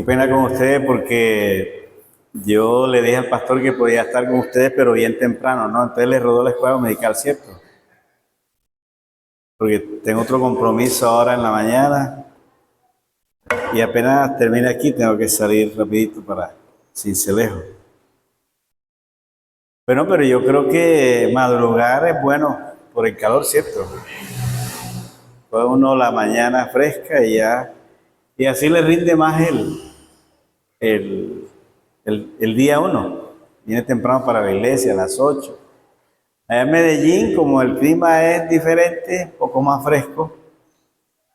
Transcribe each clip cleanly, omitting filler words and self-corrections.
Qué pena con ustedes porque yo le dije al pastor que podía estar con ustedes, pero bien temprano, ¿no? Entonces le rodó la escuela medical, ¿cierto? Porque tengo otro compromiso ahora en la mañana y apenas termine aquí tengo que salir rapidito para Sincelejo. Bueno, pero yo creo que madrugar es bueno por el calor, ¿cierto? Puede uno la mañana fresca y así le rinde más el, el día a uno. Viene temprano para la iglesia a las 8. Allá en Medellín, como el clima es diferente, un poco más fresco,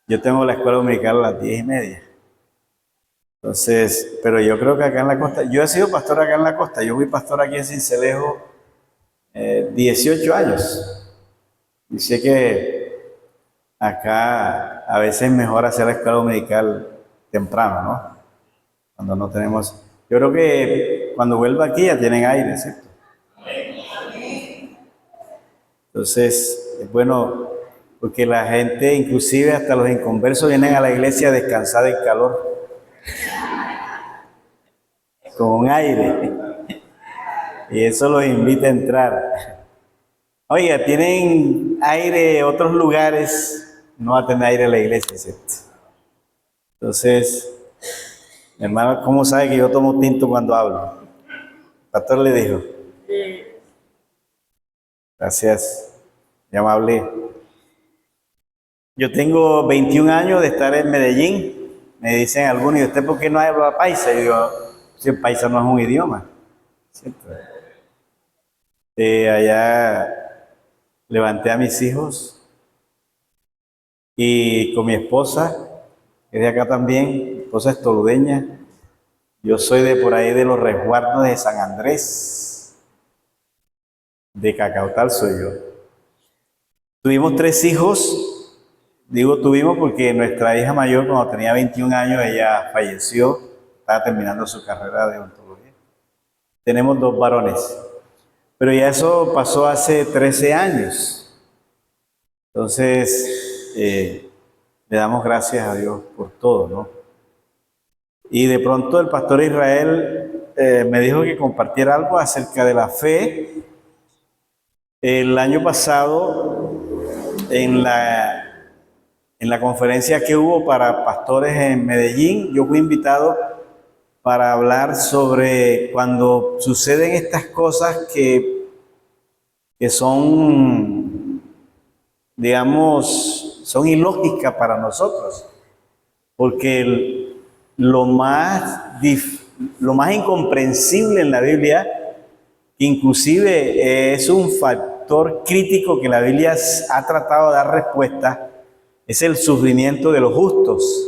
yo tengo la escuela dominical a las 10:30. Entonces, pero yo creo que acá en la costa, yo he sido pastor acá en la costa, yo fui pastor aquí en Sincelejo 18 años. Y sé que acá a veces es mejor hacer la escuela dominical temprano, ¿no? Cuando no tenemos... Yo creo que cuando vuelva aquí ya tienen aire, ¿cierto? Entonces, es bueno porque la gente, inclusive hasta los inconversos, vienen a la iglesia a descansar del calor, con un aire, y eso los invita a entrar. Oiga, tienen aire otros lugares, no va a tener aire la iglesia, ¿cierto? Entonces, mi hermano, ¿cómo sabe que yo tomo tinto cuando hablo? El pastor le dijo, gracias, muy amable. Yo tengo 21 años de estar en Medellín. Me dicen algunos, ¿y usted por qué no habla paisa? Y digo, si el paisa no es un idioma, ¿cierto? Allá levanté a mis hijos y con mi esposa, que es de acá también, mi esposa es toludeña. Yo soy de por ahí de los resguardos de San Andrés, de Cacautal soy yo. Tuvimos 3 hijos, digo tuvimos porque nuestra hija mayor cuando tenía 21 años, ella falleció, estaba terminando su carrera de odontología. Tenemos 2 varones, pero ya eso pasó hace 13 años. Entonces, le damos gracias a Dios por todo, ¿no? Y de pronto el pastor Israel me dijo que compartiera algo acerca de la fe. El año pasado, en la conferencia que hubo para pastores en Medellín, yo fui invitado para hablar sobre cuando suceden estas cosas que son, digamos, son ilógicas para nosotros. Porque lo más incomprensible en la Biblia, inclusive es un factor crítico que la Biblia ha tratado de dar respuesta, es el sufrimiento de los justos.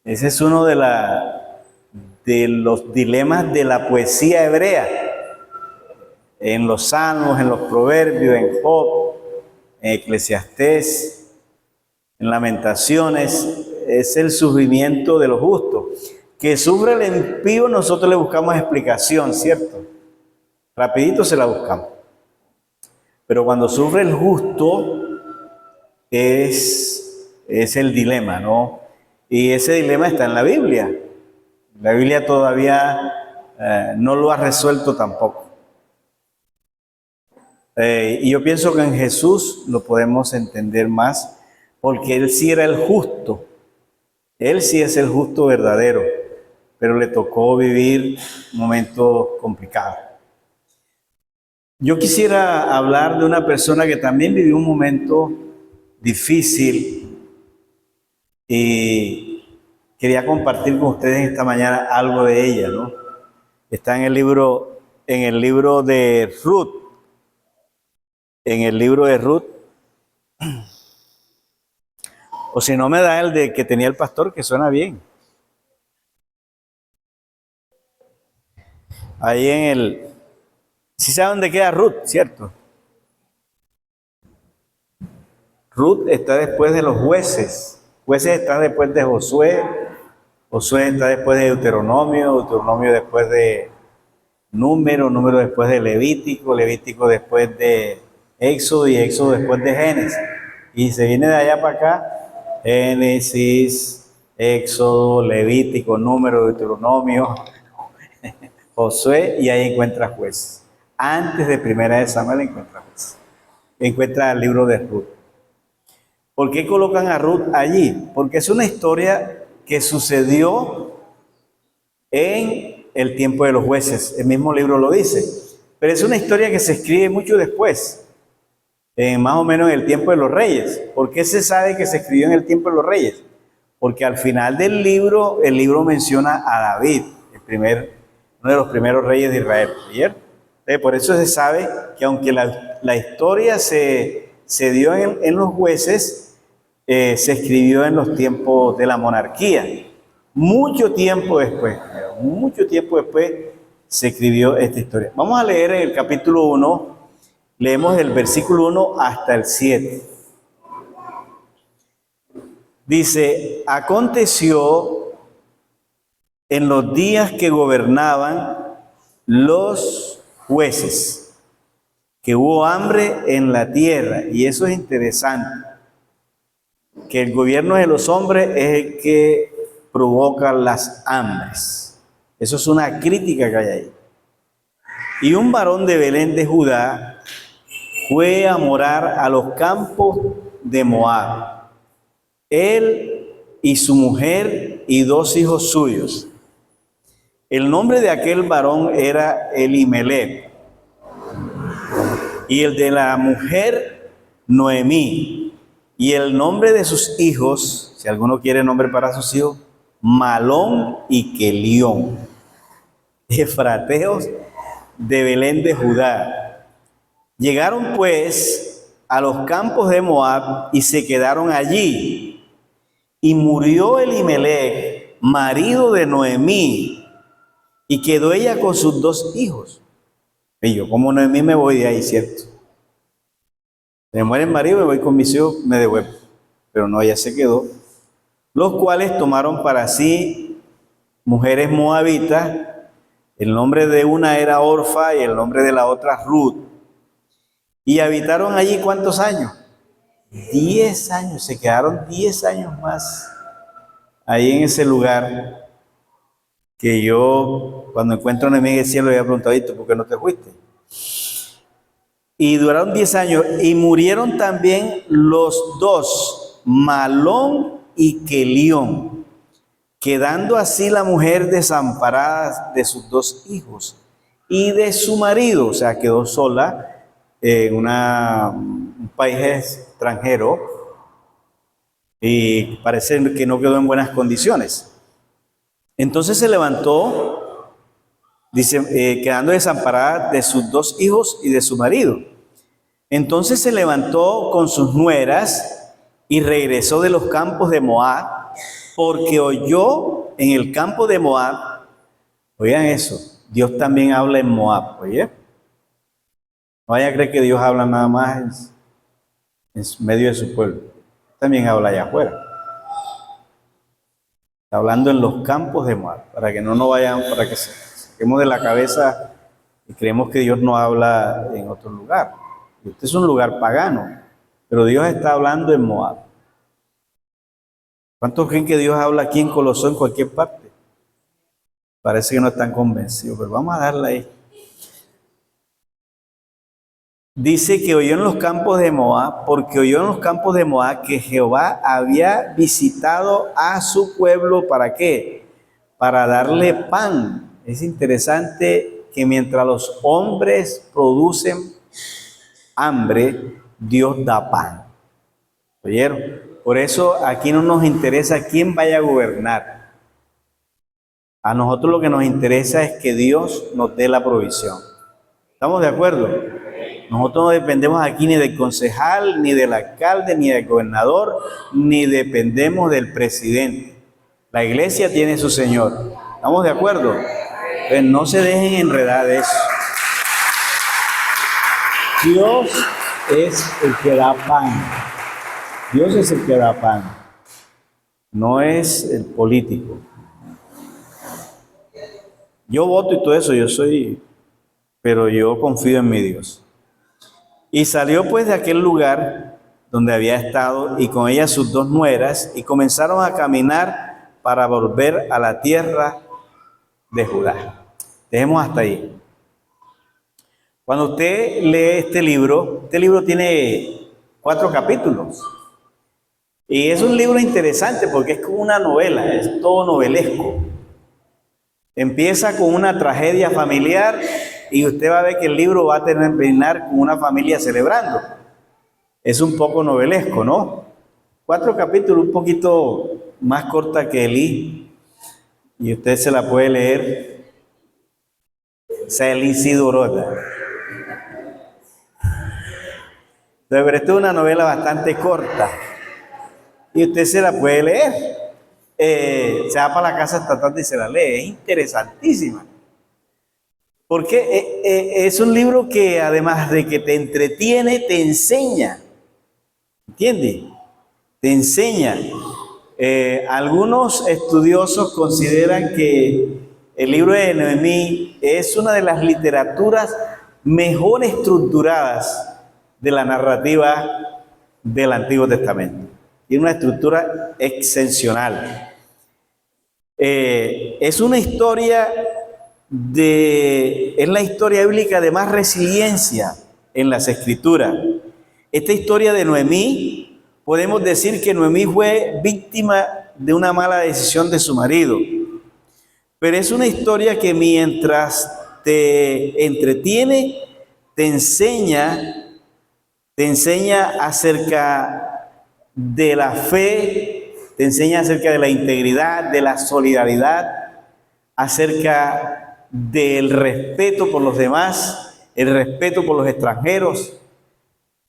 Ese es uno de los dilemas de la poesía hebrea. En los Salmos, en los Proverbios, en Job, en Eclesiastés, en Lamentaciones, es el sufrimiento de los justos. Que sufre el impío, nosotros le buscamos explicación, ¿cierto? Rapidito se la buscamos. Pero cuando sufre el justo, es el dilema, ¿no? Y ese dilema está en la Biblia. La Biblia todavía no lo ha resuelto tampoco. Y yo pienso que en Jesús lo podemos entender más, porque Él sí era el justo. Él sí es el justo verdadero, pero le tocó vivir un momento complicado. Yo quisiera hablar de una persona que también vivió un momento difícil y quería compartir con ustedes esta mañana algo de ella, ¿no? Está en el libro de Ruth. En el libro de Ruth. O si no me da el de que tenía el pastor, que suena bien. Ahí ¿sí sabe dónde queda Ruth, cierto? Ruth está después de los jueces. Jueces está después de Josué. Josué está después de Deuteronomio. Deuteronomio después de Número. Número después de Levítico. Levítico después de Éxodo. Y Éxodo después de Génesis. Y se viene de allá para acá. Génesis, Éxodo, Levítico, Número, Deuteronomio, Josué, y ahí encuentra jueces. Antes de Primera de Samuel encuentra jueces. Encuentra el libro de Ruth. ¿Por qué colocan a Ruth allí? Porque es una historia que sucedió en el tiempo de los jueces. El mismo libro lo dice. Pero es una historia que se escribe mucho después, más o menos en el tiempo de los reyes. ¿Por qué se sabe que se escribió en el tiempo de los reyes? Porque al final del libro, el libro menciona a David, uno de los primeros reyes de Israel. ¿Cierto? Por eso se sabe que aunque la historia se dio en los jueces, se escribió en los tiempos de la monarquía. Mucho tiempo después se escribió esta historia. Vamos a leer en el capítulo 1, leemos del versículo 1 hasta el 7. Dice, aconteció en los días que gobernaban los jueces, que hubo hambre en la tierra, y eso es interesante, que el gobierno de los hombres es el que provoca las hambres. Eso es una crítica que hay ahí. Y un varón de Belén de Judá fue a morar a los campos de Moab, él y su mujer y 2 hijos suyos. El nombre de aquel varón era Elimelech, y el de la mujer Noemí, y el nombre de sus hijos, si alguno quiere nombre para sus hijos, Malón y Kelión, efrateos de Belén de Judá. Llegaron pues a los campos de Moab y se quedaron allí. Y murió Elimelech, marido de Noemí, y quedó ella con sus 2 hijos. Y yo, como Noemí, me voy de ahí, ¿cierto? Me muere el marido, me voy con mis hijos, me devuelvo. Pero no, ella se quedó. Los cuales tomaron para sí mujeres moabitas. El nombre de una era Orfa y el nombre de la otra Ruth. Y habitaron allí ¿cuántos años? 10 años, se quedaron 10 años más ahí en ese lugar, que yo cuando encuentro a Noemí en el cielo le había preguntado, ¿por qué no te fuiste? Y duraron 10 años y murieron también los 2, Malón y Kelión, quedando así la mujer desamparada de sus 2 hijos y de su marido, o sea, quedó sola en un país extranjero y parece que no quedó en buenas condiciones. Entonces se levantó, dice, quedando desamparada de sus 2 hijos y de su marido. Entonces se levantó con sus nueras y regresó de los campos de Moab, porque oyó en el campo de Moab, oigan eso, Dios también habla en Moab, oye. No vaya a creer que Dios habla nada más en medio de su pueblo. También habla allá afuera. Está hablando en los campos de Moab, para que no nos vayan, para que saquemos de la cabeza y creemos que Dios no habla en otro lugar. Este es un lugar pagano, pero Dios está hablando en Moab. ¿Cuántos creen que Dios habla aquí en Colosón, en cualquier parte? Parece que no están convencidos, pero vamos a darle ahí. Dice que oyó en los campos de Moab, porque oyó en los campos de Moab que Jehová había visitado a su pueblo, ¿para qué? Para darle pan. Es interesante que mientras los hombres producen hambre, Dios da pan. ¿Oyeron? Por eso aquí no nos interesa quién vaya a gobernar. A nosotros lo que nos interesa es que Dios nos dé la provisión. ¿Estamos de acuerdo? Nosotros no dependemos aquí ni del concejal, ni del alcalde, ni del gobernador, ni dependemos del presidente. La iglesia tiene su Señor. ¿Estamos de acuerdo? Pues no se dejen enredar de eso. Dios es el que da pan. Dios es el que da pan. No es el político. Yo voto y todo eso, pero yo confío en mi Dios. Y salió pues de aquel lugar donde había estado y con ella sus 2 nueras y comenzaron a caminar para volver a la tierra de Judá. Dejemos hasta ahí. Cuando usted lee este libro tiene 4 capítulos. Y es un libro interesante porque es como una novela, es todo novelesco. Empieza con una tragedia familiar y usted va a ver que el libro va a terminar con una familia celebrando. Es un poco novelesco, ¿no? 4 capítulos, un poquito más corta que Elí, y usted se la puede leer. O sea, Elí sí duró. Pero esto es una novela bastante corta y usted se la puede leer. Se va para la casa esta tarde y se la lee. Es interesantísima. Porque es un libro que además de que te entretiene, te enseña. ¿Entiendes? Te enseña. Algunos estudiosos consideran que el libro de Noemí es una de las literaturas mejor estructuradas de la narrativa del Antiguo Testamento. Tiene una estructura excepcional. Es una historia es la historia bíblica de más resiliencia en las Escrituras. Esta historia de Noemí, podemos decir que Noemí fue víctima de una mala decisión de su marido. Pero es una historia que mientras te entretiene, te enseña acerca de la fe, te enseña acerca de la integridad, de la solidaridad, acerca del respeto por los demás, el respeto por los extranjeros.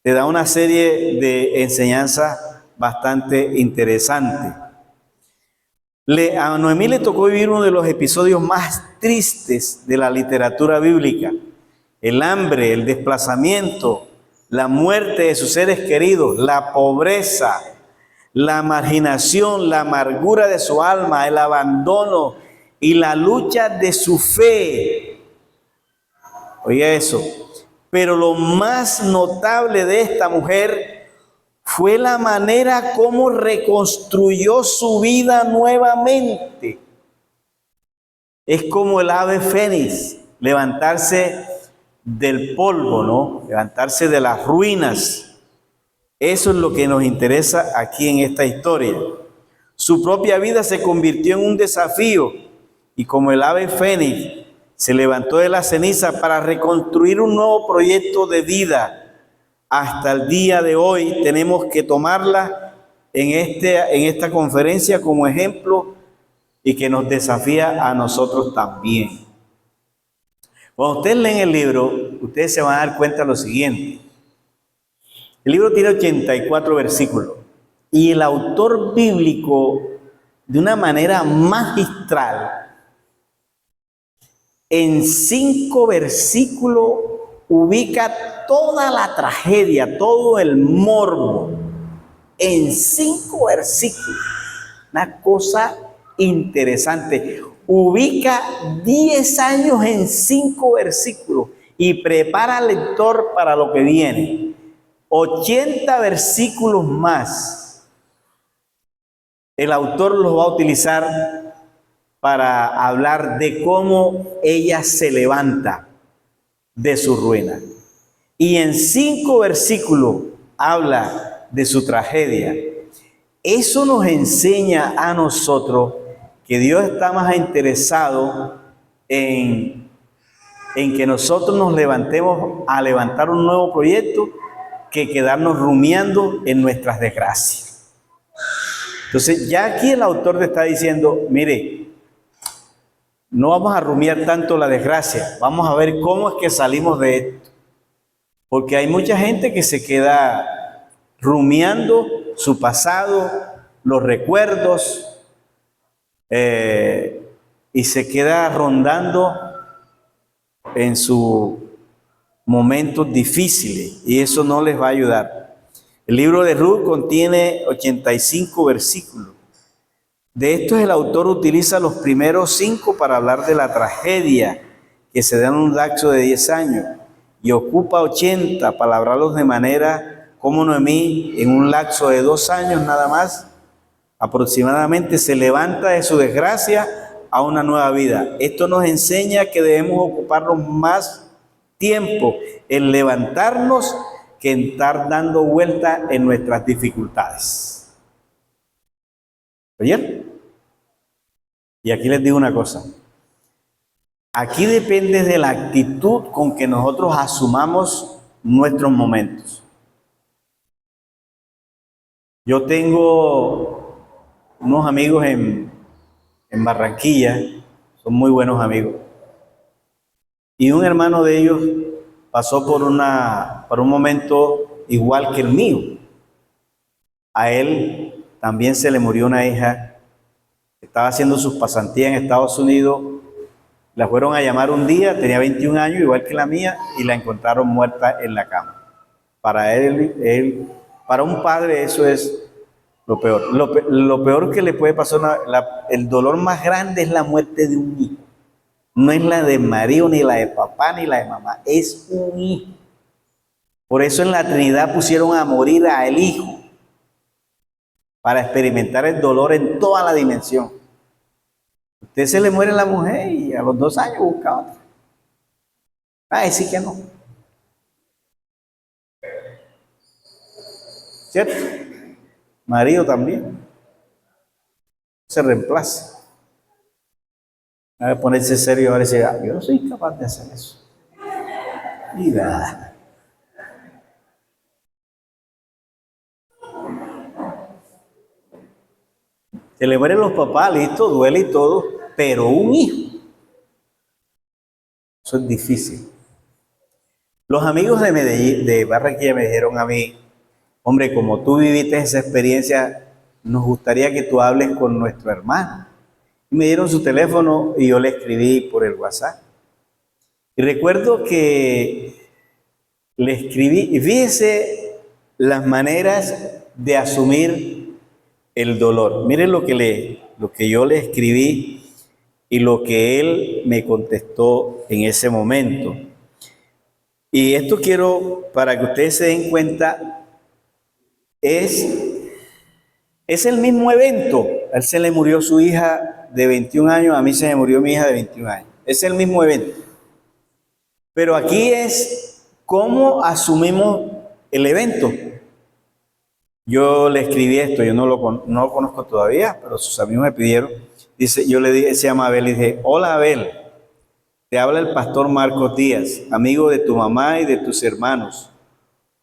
Te da una serie de enseñanzas bastante interesantes. A Noemí le tocó vivir uno de los episodios más tristes de la literatura bíblica: el hambre, el desplazamiento, la muerte de sus seres queridos, la pobreza, la marginación, la amargura de su alma, el abandono y la lucha de su fe. Oye eso. Pero lo más notable de esta mujer fue la manera como reconstruyó su vida nuevamente. Es como el ave fénix, levantarse del polvo, ¿no? Levantarse de las ruinas. Eso es lo que nos interesa aquí en esta historia. Su propia vida se convirtió en un desafío y como el ave fénix se levantó de la ceniza para reconstruir un nuevo proyecto de vida. Hasta el día de hoy tenemos que tomarla en esta conferencia como ejemplo y que nos desafía a nosotros también. Cuando ustedes leen el libro, ustedes se van a dar cuenta de lo siguiente. El libro tiene 84 versículos y el autor bíblico, de una manera magistral, en 5 versículos ubica toda la tragedia, todo el morbo, en 5 versículos. Una cosa interesante. Ubica 10 años en 5 versículos y prepara al lector para lo que viene. 80 versículos más. El autor los va a utilizar para hablar de cómo ella se levanta de su ruina. Y en 5 versículos habla de su tragedia. Eso nos enseña a nosotros que Dios está más interesado en que nosotros nos levantemos a levantar un nuevo proyecto que quedarnos rumiando en nuestras desgracias. Entonces, ya aquí el autor te está diciendo, mire, no vamos a rumiar tanto la desgracia, vamos a ver cómo es que salimos de esto. Porque hay mucha gente que se queda rumiando su pasado, los recuerdos, y se queda rondando en sus momentos difíciles, y eso no les va a ayudar. El libro de Ruth contiene 85 versículos. De estos el autor utiliza los primeros 5 para hablar de la tragedia que se da en un lapso de 10 años y ocupa 80 para hablarlos de manera como Noemí en un lapso de 2 años nada más aproximadamente se levanta de su desgracia a una nueva vida. Esto nos enseña que debemos ocuparnos más tiempo en levantarnos que en estar dando vuelta en nuestras dificultades. ¿Oyeron? Y aquí les digo una cosa. Aquí depende de la actitud con que nosotros asumamos nuestros momentos. Yo tengo unos amigos en Barranquilla, son muy buenos amigos. Y un hermano de ellos pasó por un momento igual que el mío. A él también se le murió una hija, estaba haciendo sus pasantías en Estados Unidos. La fueron a llamar un día, tenía 21 años, igual que la mía, y la encontraron muerta en la cama. Para para un padre eso es lo peor. Lo peor que le puede pasar, el dolor más grande es la muerte de un hijo. No es la de marido, ni la de papá, ni la de mamá, es un hijo. Por eso en la Trinidad pusieron a morir al hijo, para experimentar el dolor en toda la dimensión. Usted se le muere la mujer y a los 2 años busca otra. Sí que no. ¿Cierto? Marido también. Se reemplaza. A ver, ponerse serio ahora y decir, yo no soy capaz de hacer eso. Mira. Se le mueren los papás, listo, duele y todo, pero un hijo. Eso es difícil. Los amigos de Medellín, de Barranquilla, me dijeron a mí, hombre, como tú viviste esa experiencia, nos gustaría que tú hables con nuestro hermano. Y me dieron su teléfono y yo le escribí por el WhatsApp. Y recuerdo que le escribí, y fíjese las maneras de asumir el dolor. Miren lo que yo le escribí y lo que él me contestó en ese momento. Y esto quiero, para que ustedes se den cuenta, es el mismo evento. A él se le murió su hija de 21 años, a mí se me murió mi hija de 21 años. Es el mismo evento. Pero aquí es cómo asumimos el evento. Yo le escribí esto, yo no lo conozco todavía, pero sus amigos me pidieron. Dice, yo le dije, se llama Abel, y dije, hola Abel, te habla el pastor Marcos Díaz, amigo de tu mamá y de tus hermanos.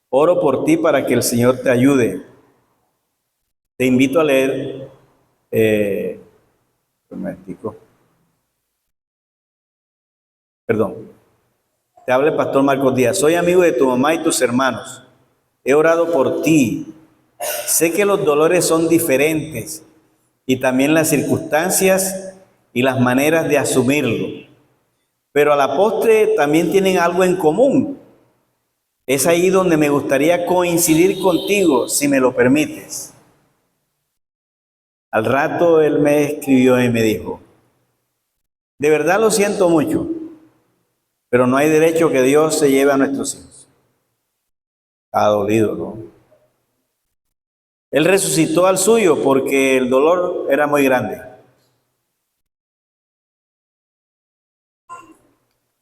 Oro por ti para que el Señor te ayude. Te invito a leer, te habla el pastor Marcos Díaz, soy amigo de tu mamá y tus hermanos. He orado por ti. Sé que los dolores son diferentes y también las circunstancias y las maneras de asumirlo. Pero a la postre también tienen algo en común. Es ahí donde me gustaría coincidir contigo, si me lo permites. Al rato él me escribió y me dijo, de verdad lo siento mucho, pero no hay derecho que Dios se lleve a nuestros hijos. Ha dolido, ¿no? Él resucitó al suyo porque el dolor era muy grande.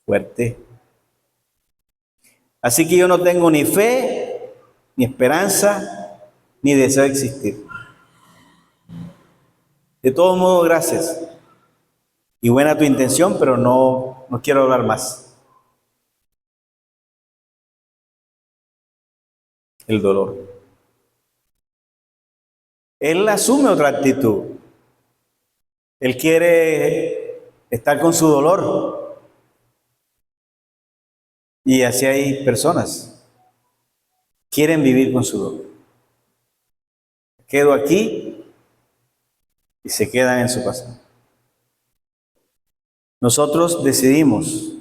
Fuerte. Así que yo no tengo ni fe, ni esperanza, ni deseo de existir. De todos modos, gracias. Y buena tu intención, pero no quiero hablar más. El dolor. Él asume otra actitud. Él quiere estar con su dolor. Y así hay personas. Quieren vivir con su dolor. Quedo aquí y se quedan en su pasado. Nosotros decidimos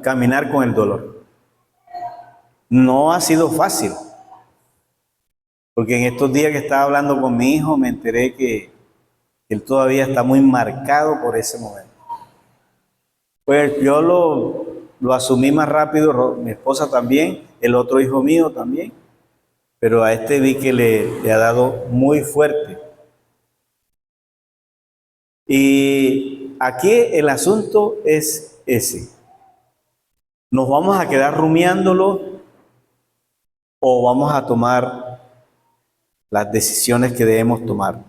caminar con el dolor. No ha sido fácil. Porque en estos días que estaba hablando con mi hijo, me enteré que él todavía está muy marcado por ese momento. Pues yo lo asumí más rápido, mi esposa también, el otro hijo mío también. pero a este vi que le ha dado muy fuerte. Y aquí el asunto es ese. ¿Nos vamos a quedar rumiándolo o vamos a tomar las decisiones que debemos tomar?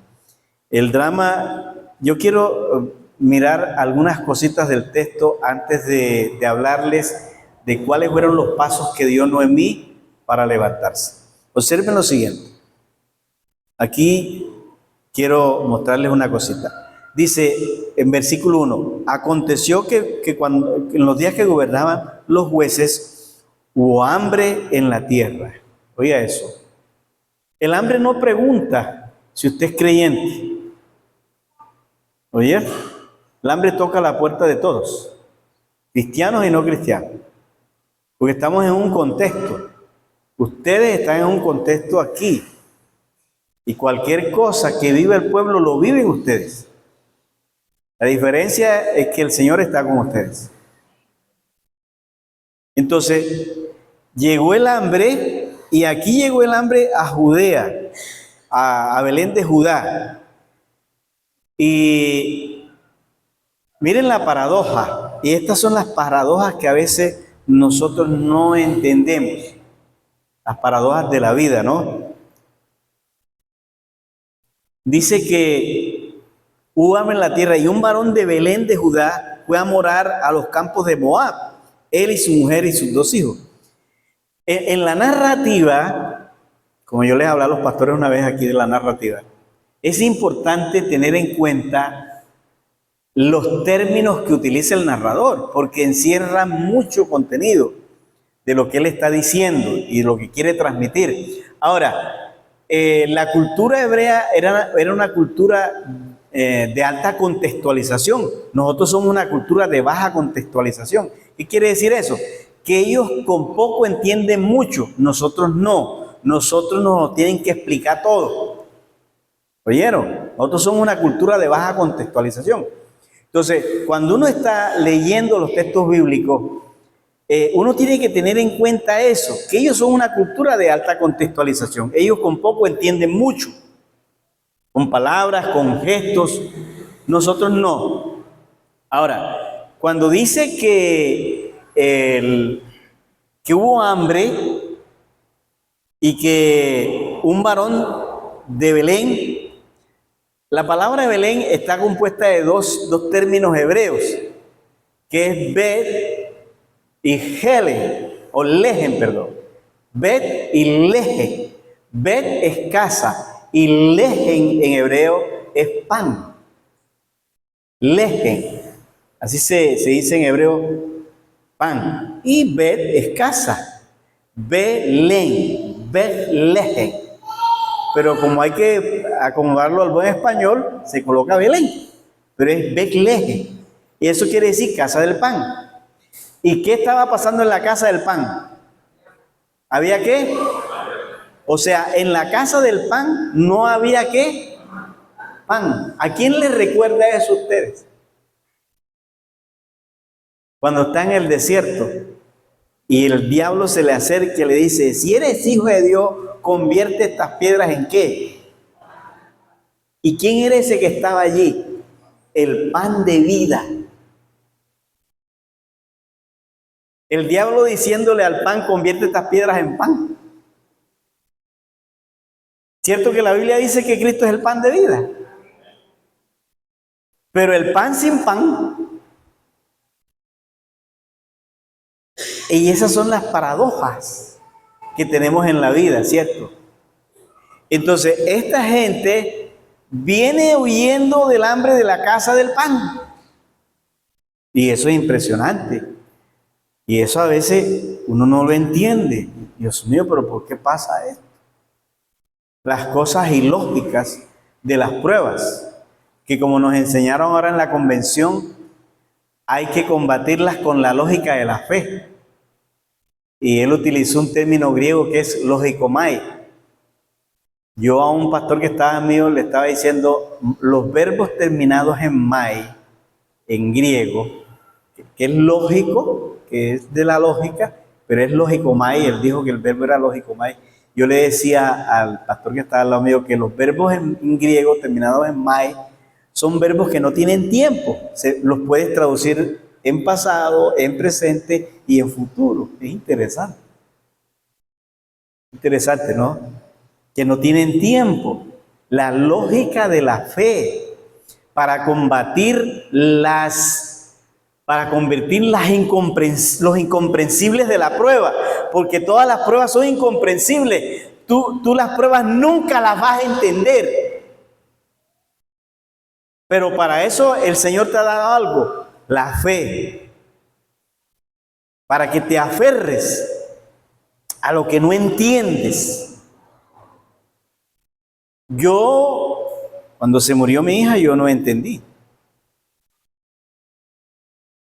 El drama, yo quiero mirar algunas cositas del texto antes de hablarles de cuáles fueron los pasos que dio Noemí para levantarse. Observen lo siguiente. Aquí quiero mostrarles una cosita. Dice en versículo 1, aconteció que cuando, en los días que gobernaban los jueces, hubo hambre en la tierra. Oiga eso. El hambre no pregunta si usted es creyente. Oye, el hambre toca la puerta de todos, cristianos y no cristianos, porque estamos en un contexto. Ustedes están en un contexto aquí, y cualquier cosa que vive el pueblo lo viven ustedes. La diferencia es que el Señor está con ustedes. Entonces, llegó el hambre, y aquí llegó el hambre a Judea, a Belén de Judá. Y miren la paradoja, y estas son las paradojas que a veces nosotros no entendemos, las paradojas de la vida, ¿no? Dice que hubo hambre en la tierra y un varón de Belén de Judá fue a morar a los campos de Moab, él y su mujer y sus 2 hijos. En la narrativa, como yo les hablé a los pastores una vez aquí de la narrativa, es importante tener en cuenta los términos que utiliza el narrador, porque encierra mucho contenido de lo que él está diciendo y lo que quiere transmitir. Ahora, la cultura hebrea era una cultura de alta contextualización. Nosotros somos una cultura de baja contextualización. ¿Qué quiere decir eso? Que ellos con poco entienden mucho, nosotros no. Nosotros nos tienen que explicar todo. ¿Oyeron? Nosotros somos una cultura de baja contextualización. Entonces, cuando uno está leyendo los textos bíblicos, uno tiene que tener en cuenta eso, que ellos son una cultura de alta contextualización. Ellos con poco entienden mucho, con palabras, con gestos. Nosotros no. Ahora, cuando dice que hubo hambre y que un varón de Belén, la palabra Belén está compuesta de dos términos hebreos, que es Bet y Helen, o Lejen, perdón. Bet y Lejen. Bet es casa y Lejen en hebreo es pan. Lejen, así se dice en hebreo, pan. Y Bet es casa. Belén, Betlehem. Pero como hay que acomodarlo al buen español, se coloca Belén. Pero es Betlehem. Y eso quiere decir casa del pan. ¿Y qué estaba pasando en la casa del pan? ¿Había qué? O sea, en la casa del pan no había qué? Pan. ¿A quién les recuerda eso a ustedes? Cuando está en el desierto y el diablo se le acerca y le dice, si eres hijo de Dios, convierte estas piedras en qué. ¿Y quién era ese que estaba allí? El pan de vida. El diablo diciéndole al pan, convierte estas piedras en pan. ¿Cierto que la Biblia dice que Cristo es el pan de vida? Pero el pan sin pan. Y esas son las paradojas que tenemos en la vida, ¿cierto? Entonces, esta gente viene huyendo del hambre de la casa del pan. Y eso es impresionante. Y eso a veces uno no lo entiende. Dios mío, pero ¿por qué pasa esto? Las cosas ilógicas de las pruebas, que como nos enseñaron ahora en la convención, hay que combatirlas con la lógica de la fe. Y él utilizó un término griego que es logikomai. Yo a un pastor que estaba mío le estaba diciendo, los verbos terminados en mai, en griego, que es lógico, que es de la lógica, pero es logikomai. Él dijo que el verbo era logikomai. yo le decía al pastor que estaba al lado mío que los verbos en griego terminados en mai son verbos que no tienen tiempo. Los puedes traducir en pasado, en presente y en futuro. Es interesante. Interesante, ¿no? Que no tienen tiempo. La lógica de la fe para combatir para convertir los incomprensibles de la prueba, porque todas las pruebas son incomprensibles. Tú las pruebas nunca las vas a entender. Pero para eso el Señor te ha dado algo, la fe, para que te aferres a lo que no entiendes. Cuando se murió mi hija, yo no entendí.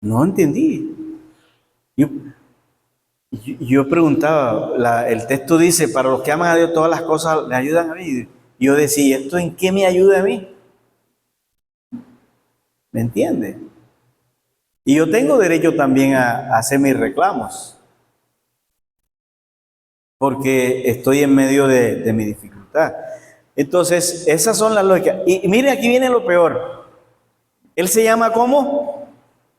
No entendí. Yo preguntaba, el texto dice, para los que aman a Dios todas las cosas le ayudan a mí. Yo decía, ¿esto en qué me ayuda a mí? ¿Me entiende? Y yo tengo derecho también a hacer mis reclamos, porque estoy en medio de mi dificultad. Entonces, esas son las lógicas. Y mire, aquí viene lo peor. Él se llama ¿cómo?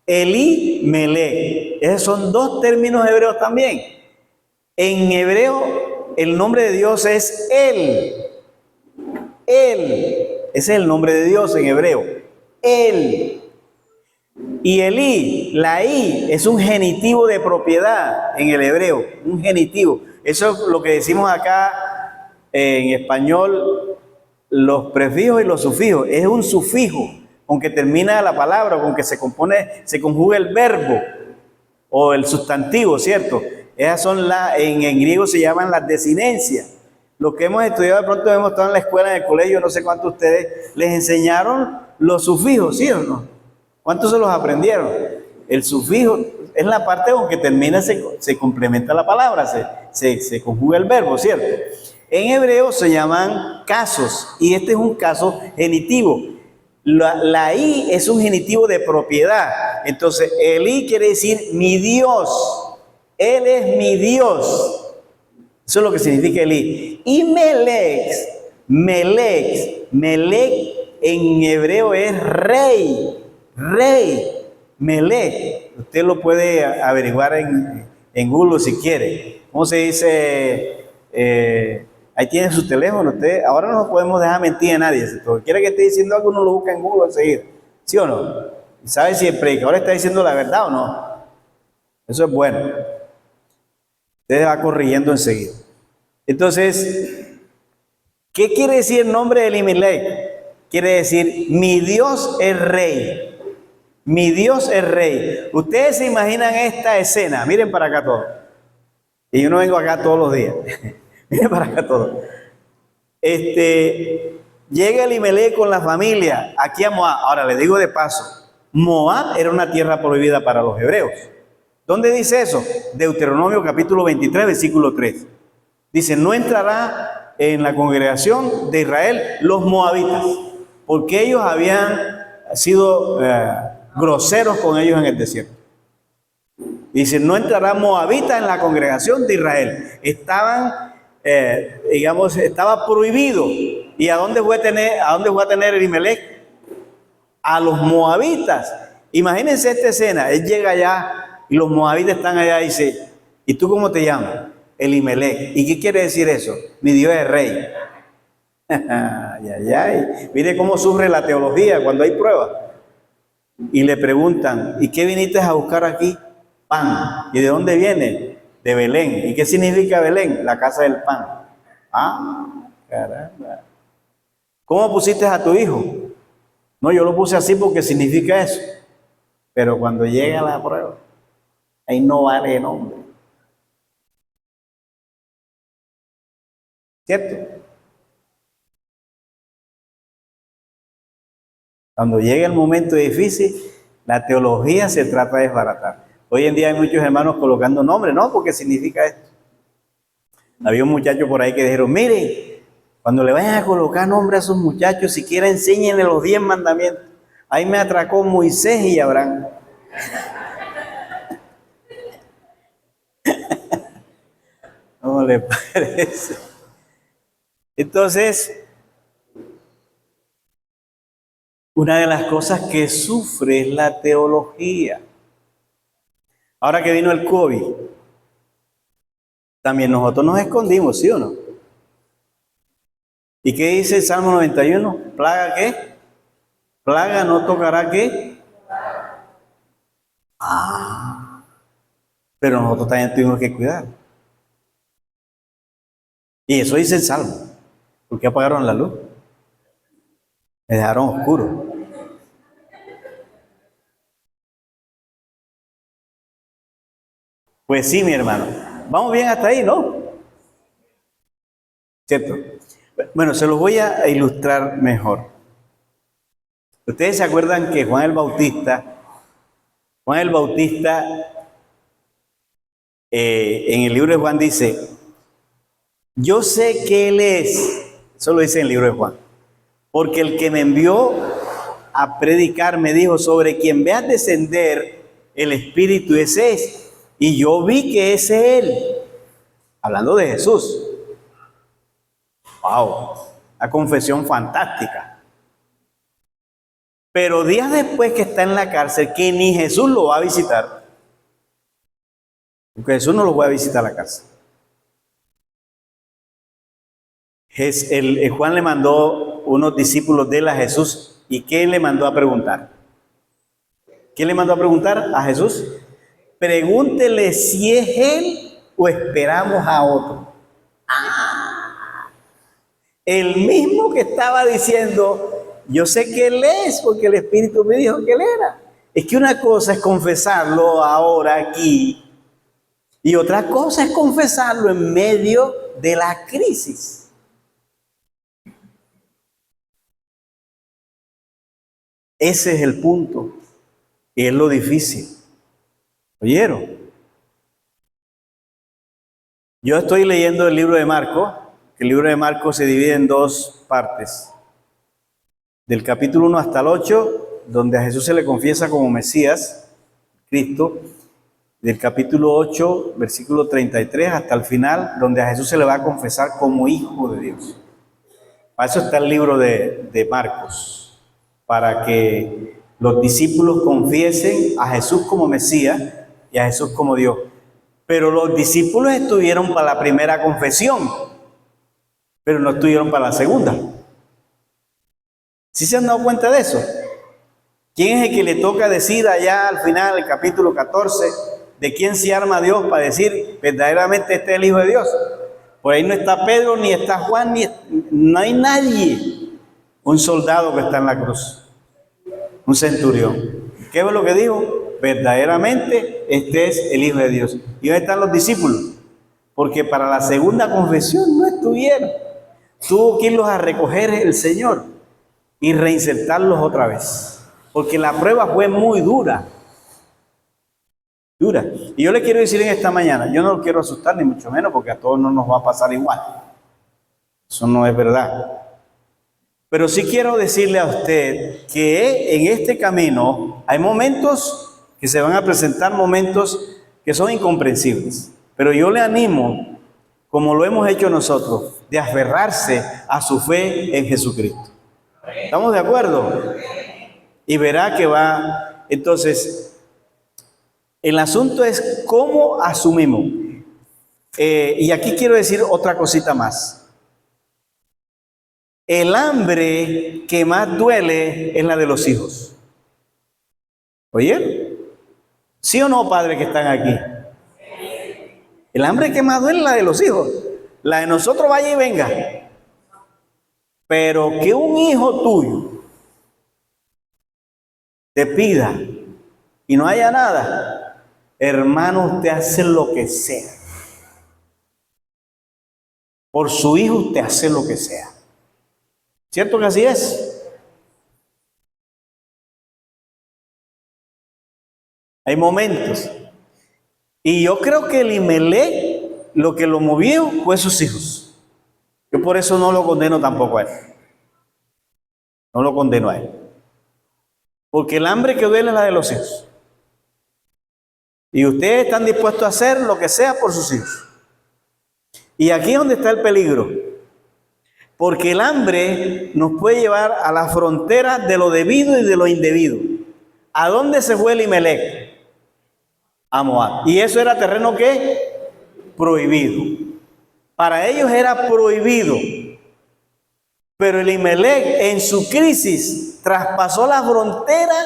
Elimelech. Esos son dos términos hebreos también. En hebreo, el nombre de Dios es Él. Él. Ese es el nombre de Dios en hebreo. Él. Y Elí, la I, es un genitivo de propiedad en el hebreo. Un genitivo. Eso es lo que decimos acá en español, los prefijos y los sufijos. Es un sufijo con que termina la palabra, con que se conjuga el verbo o el sustantivo, ¿cierto? Esas son en griego se llaman las desinencias. Los que hemos estudiado, de pronto hemos estado en la escuela, en el colegio, no sé cuántos de ustedes les enseñaron los sufijos, ¿sí o no? ¿Cuántos se los aprendieron? El sufijo es la parte con que termina, se complementa la palabra, se conjuga el verbo, ¿cierto? En hebreo se llaman casos, y este es un caso genitivo. La I es un genitivo de propiedad. Entonces, Elí quiere decir mi Dios. Él es mi Dios. Eso es lo que significa Elí. Y Melech en hebreo es rey. Melech. Usted lo puede averiguar en Google si quiere. ¿Cómo se dice? Ahí tiene su teléfono. Ahora no podemos dejar mentir a nadie. Si quiere que esté diciendo algo, uno lo busca en Google enseguida. ¿Sí o no? ¿Sabe si el predicador está diciendo la verdad o no? Eso es bueno. Usted va corrigiendo enseguida. Entonces, ¿qué quiere decir el nombre de Elimelech? Quiere decir, mi Dios es rey. Mi Dios es rey. Ustedes se imaginan esta escena. Miren para acá todos. Y yo no vengo acá todos los días. Miren para acá todos. Llega Elimelech con la familia aquí a Moab. Ahora les digo de paso, Moab era una tierra prohibida para los hebreos. ¿Dónde dice eso? Deuteronomio capítulo 23, versículo 3. Dice, no entrará en la congregación de Israel los moabitas, porque ellos habían sido groseros con ellos en el desierto. Dice, no entrará moabita en la congregación de Israel. Estaba prohibido. ¿Y a dónde fue a tener Elimelech? A los moabitas. Imagínense esta escena. Él llega allá y los moabitas están allá y dice, ¿y tú cómo te llamas? Elimelech. ¿Y qué quiere decir eso? Mi Dios es rey. Mire cómo sufre la teología cuando hay pruebas. Y le preguntan, ¿y qué viniste a buscar aquí? Pan. ¿Y de dónde viene? De Belén. ¿Y qué significa Belén? La casa del pan. Ah, caramba. ¿Cómo pusiste a tu hijo? No, yo lo puse así porque significa eso. Pero cuando llega la prueba, ahí no vale el nombre. ¿Cierto? Cuando llega el momento difícil, la teología se trata de desbaratar. Hoy en día hay muchos hermanos colocando nombres, no, porque significa esto. Había un muchacho por ahí que dijeron, mire, cuando le vayan a colocar nombre a esos muchachos, siquiera enséñenle los 10 mandamientos. Ahí me atracó Moisés y Abraham. ¿Cómo le parece? Entonces, una de las cosas que sufre es la teología. Ahora que vino el COVID, también nosotros nos escondimos, ¿sí o no? ¿Y qué dice el Salmo 91? ¿Plaga qué? ¿Plaga no tocará qué? Pero nosotros también tuvimos que cuidar. Y eso dice el Salmo. ¿Por qué apagaron la luz? Me dejaron oscuro. Pues sí, mi hermano. Vamos bien hasta ahí, ¿no? ¿Cierto? Bueno, se los voy a ilustrar mejor. Ustedes se acuerdan que Juan el Bautista, en el libro de Juan dice, yo sé que Él es, eso lo dice en el libro de Juan, porque el que me envió a predicar me dijo, sobre quien veas descender el Espíritu, ese es. Y yo vi que ese es Él, hablando de Jesús. ¡Wow! Una confesión fantástica. Pero días después que está en la cárcel, que ni Jesús lo va a visitar, porque Jesús no lo va a visitar a la cárcel. Juan le mandó unos discípulos de él a Jesús. ¿Y qué le mandó a preguntar? ¿Qué le mandó a preguntar a Jesús? Pregúntele si es Él o esperamos a otro. El mismo que estaba diciendo, yo sé que Él es, porque el Espíritu me dijo que Él era. Es que una cosa es confesarlo ahora aquí, y otra cosa es confesarlo en medio de la crisis. Ese es el punto, y es lo difícil. ¿Oyeron? Yo estoy leyendo el libro de Marcos, que el libro de Marcos se divide en dos partes. Del capítulo 1 hasta el 8, donde a Jesús se le confiesa como Mesías, Cristo. Del capítulo 8, versículo 33, hasta el final, donde a Jesús se le va a confesar como Hijo de Dios. Para eso está el libro de Marcos, para que los discípulos confiesen a Jesús como Mesías y a Jesús como Dios. Pero los discípulos estuvieron para la primera confesión, pero no estuvieron para la segunda. ¿Sí se han dado cuenta de eso? ¿Quién es el que le toca decir allá al final del capítulo 14 de quién se arma Dios para decir verdaderamente este es el Hijo de Dios? Por ahí no está Pedro, ni está Juan, no hay nadie. Un soldado que está en la cruz, un centurión. ¿Qué es lo que dijo? Verdaderamente este es el Hijo de Dios. ¿Y dónde están los discípulos? Porque para la segunda confesión no estuvieron. Tuvo que irlos a recoger el Señor y reinsertarlos otra vez. Porque la prueba fue muy dura. Dura. Y yo le quiero decir en esta mañana, yo no lo quiero asustar ni mucho menos porque a todos no nos va a pasar igual. Eso no es verdad. Pero sí quiero decirle a usted que en este camino hay momentos que se van a presentar, momentos que son incomprensibles. Pero yo le animo, como lo hemos hecho nosotros, de aferrarse a su fe en Jesucristo. ¿Estamos de acuerdo? Y verá que va. Entonces, el asunto es cómo asumimos. Y aquí quiero decir otra cosita más. El hambre que más duele es la de los hijos. ¿Oye? ¿Sí o no, padres que están aquí? El hambre que más duele es la de los hijos. La de nosotros vaya y venga. Pero que un hijo tuyo te pida y no haya nada, hermano, usted hace lo que sea. Por su hijo usted hace lo que sea. ¿Cierto que así es? Hay momentos. Y yo creo que Elimelech lo que lo movió fue sus hijos. Yo por eso no lo condeno tampoco a él. No lo condeno a él. Porque el hambre que duele es la de los hijos. Y ustedes están dispuestos a hacer lo que sea por sus hijos. Y aquí es donde está el peligro. Porque el hambre nos puede llevar a la frontera de lo debido y de lo indebido. ¿A dónde se fue Elimelech? A Moab. Y eso era terreno ¿qué? Prohibido. Para ellos era prohibido. Pero Elimelech en su crisis traspasó la frontera